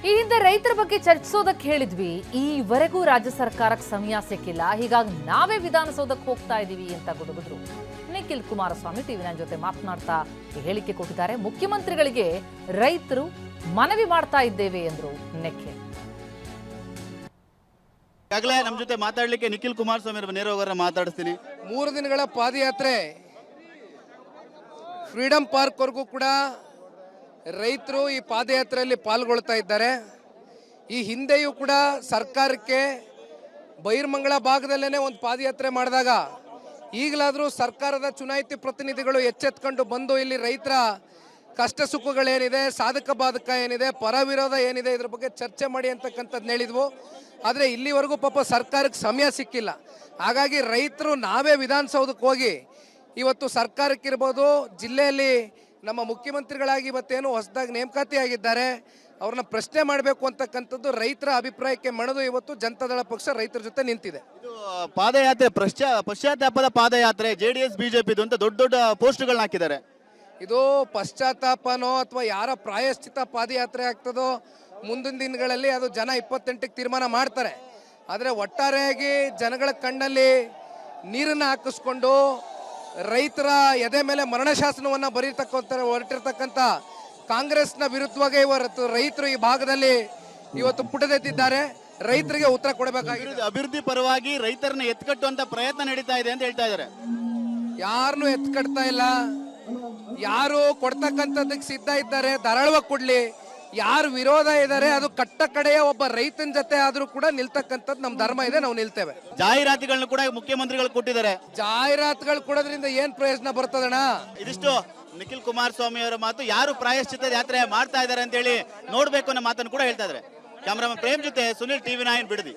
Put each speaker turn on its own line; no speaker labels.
ಈ ಹಿಂದೆ ರೈತರ ಬಗ್ಗೆ ಚರ್ಚಿಸೋದಕ್ಕೆ ಹೇಳಿದ್ವಿ. ಈವರೆಗೂ ರಾಜ್ಯ ಸರ್ಕಾರಕ್ಕೆ ಸಮಯ ಸಿಕ್ಕಿಲ್ಲ, ಹೀಗಾಗಿ ನಾವೇ ವಿಧಾನಸೌಧಕ್ಕೆ ಹೋಗ್ತಾ ಇದೀವಿ ಅಂತ ಗುಡುಗಿದ್ರು ನಿಖಿಲ್ ಕುಮಾರಸ್ವಾಮಿ. ಟಿವಿ9 ಜೊತೆ ಮಾತನಾಡ್ತಾ ಹೇಳಿಕೆ ಕೊಟ್ಟಿದ್ದಾರೆ. ಮುಖ್ಯಮಂತ್ರಿಗಳಿಗೆ ರೈತರು ಮನವಿ ಮಾಡ್ತಾ ಇದ್ದೇವೆ ಎಂದ್ರು ನಿಖಿಲ್.
ಈಗಾಗಲೇ ನಮ್ಮ ಜೊತೆ ಮಾತಾಡ್ಲಿಕ್ಕೆ ನಿಖಿಲ್ ಕುಮಾರಸ್ವಾಮಿ ನೇರವಾಗಿ ಮಾತಾಡಿಸ್ತೀನಿ.
3 ದಿನಗಳ ಪಾದಯಾತ್ರೆ ಫ್ರೀಡಂ ಪಾರ್ಕ್ ವರೆಗೂ ಕೂಡ ರೈತರು ಈ ಪಾದಯಾತ್ರೆಯಲ್ಲಿ ಪಾಲ್ಗೊಳ್ತಾ ಇದ್ದಾರೆ. ಈ ಹಿಂದೆಯೂ ಕೂಡ ಸರ್ಕಾರಕ್ಕೆ ಬೈರ್ಮಂಗಳ ಭಾಗದಲ್ಲೇ ಒಂದು ಪಾದಯಾತ್ರೆ ಮಾಡಿದಾಗ ಈಗಲಾದರೂ ಸರ್ಕಾರದ ಚುನಾಯಿತ ಪ್ರತಿನಿಧಿಗಳು ಎಚ್ಚೆತ್ಕೊಂಡು ಬಂದು ಇಲ್ಲಿ ರೈತರ ಕಷ್ಟ ಸುಖಗಳೇನಿದೆ, ಸಾಧಕ ಬಾಧಕ ಏನಿದೆ, ಪರ ವಿರೋಧ ಏನಿದೆ, ಇದ್ರ ಬಗ್ಗೆ ಚರ್ಚೆ ಮಾಡಿ ಅಂತಕ್ಕಂಥದ್ದು ಹೇಳಿದ್ವು. ಆದರೆ ಇಲ್ಲಿವರೆಗೂ ಪಾಪ ಸರ್ಕಾರಕ್ಕೆ ಸಮಯ ಸಿಕ್ಕಿಲ್ಲ. ಹಾಗಾಗಿ ರೈತರು ನಾವೇ ವಿಧಾನಸೌಧಕ್ಕೆ ಹೋಗಿ ಇವತ್ತು ಸರ್ಕಾರಕ್ಕಿರ್ಬೋದು, ಜಿಲ್ಲೆಯಲ್ಲಿ ನಮ್ಮ ಮುಖ್ಯಮಂತ್ರಿಗಳಾಗಿ ಇವತ್ತೇನು ಹೊಸದಾಗಿ ನೇಮಕಾತಿ ಆಗಿದ್ದಾರೆ ಅವ್ರನ್ನ ಪ್ರಶ್ನೆ ಮಾಡಬೇಕು ಅಂತಕ್ಕಂಥದ್ದು ರೈತರ ಅಭಿಪ್ರಾಯಕ್ಕೆ ಮಣಿದು ಇವತ್ತು ಜನತಾದಳ ಪಕ್ಷ ರೈತರ ಜೊತೆ ನಿಂತಿದೆ.
ಇದು ಪಾದಯಾತ್ರೆ ಪಶ್ಚಾತ್ತಾಪದ ಪಾದಯಾತ್ರೆ, JDS BJP ಅಂತ ದೊಡ್ಡ ದೊಡ್ಡ ಪೋಸ್ಟ್ಗಳನ್ನ ಹಾಕಿದ್ದಾರೆ.
ಇದು ಪಶ್ಚಾತ್ತಾಪನೋ ಅಥವಾ ಯಾರ ಪ್ರಾಯಶ್ಚಿತ ಪಾದಯಾತ್ರೆ ಆಗ್ತದೋ ಮುಂದಿನ ದಿನಗಳಲ್ಲಿ ಅದು ಜನ 28ಕ್ಕೆ ತೀರ್ಮಾನ ಮಾಡ್ತಾರೆ. ಆದರೆ ಒಟ್ಟಾರೆಯಾಗಿ ಜನಗಳ ಕಣ್ಣಲ್ಲಿ ನೀರನ್ನು ಹಾಕಿಸ್ಕೊಂಡು ರೈತರ ಎದೆ ಮೇಲೆ ಮರಣಶಾಸನವನ್ನು ಹೊರಟಿರ್ತಕ್ಕಂಥ ಕಾಂಗ್ರೆಸ್ನ ವಿರುದ್ಧವಾಗಿ ಇವತ್ತು ರೈತರು ಈ ಭಾಗದಲ್ಲಿ ಇವತ್ತು ಪುಟದೆದ್ದಿದ್ದಾರೆ. ರೈತರಿಗೆ ಉತ್ತರ ಕೊಡಬೇಕಾಗಿದೆ.
ಅಭಿವೃದ್ಧಿ ಪರವಾಗಿ ರೈತರನ್ನ ಎತ್ಕಟ್ಟುವಂತ ಪ್ರಯತ್ನ ನಡೀತಾ ಇದೆ ಅಂತ ಹೇಳ್ತಾ ಇದ್ದಾರೆ.
ಯಾರನ್ನು ಎತ್ಕಟ್ತಾ ಇಲ್ಲ, ಯಾರು ಕೊಡ್ತಕ್ಕಂಥದ್ದಕ್ಕೆ ಸಿದ್ಧ ಇದ್ದಾರೆ ಧಾರಾಳವಾಗಿ ಕೊಡ್ಲಿ. ಯಾರು ವಿರೋಧ ಇದ್ದಾರೆ ಅದು ಕಟ್ಟ ಕಡೆಯ ಒಬ್ಬ ರೈತನ ಜೊತೆ ಆದ್ರೂ ಕೂಡ ನಿಲ್ತಕ್ಕಂಥದ್ದು ನಮ್ಮ ಧರ್ಮ ಇದೆ, ನಾವು ನಿಲ್ತೇವೆ.
ಜಾಹೀರಾತುಗಳನ್ನ ಕೂಡ ಮುಖ್ಯಮಂತ್ರಿಗಳು ಕೊಟ್ಟಿದ್ದಾರೆ.
ಜಾಹೀರಾತುಗಳು ಕೊಡೋದ್ರಿಂದ ಏನ್ ಪ್ರಯೋಜನ ಬರ್ತದಣ್ಣ?
ಇದಿಷ್ಟು ನಿಖಿಲ್ ಕುಮಾರಸ್ವಾಮಿ ಅವರ ಮಾತು. ಯಾರು ಪ್ರಾಯಶ್ಚಿತ ಯಾತ್ರೆ ಮಾಡ್ತಾ ಇದ್ದಾರೆ ಅಂತ ಹೇಳಿ ನೋಡ್ಬೇಕು ಅನ್ನೋ ಮಾತನ್ನು ಕೂಡ ಹೇಳ್ತಾ ಇದ್ದಾರೆ. ಕ್ಯಾಮರಾಮನ್ ಪ್ರೇಮ್ ಜೊತೆ ಸುನಿಲ್, ಟಿವಿ9 ಬಿಡದಿ.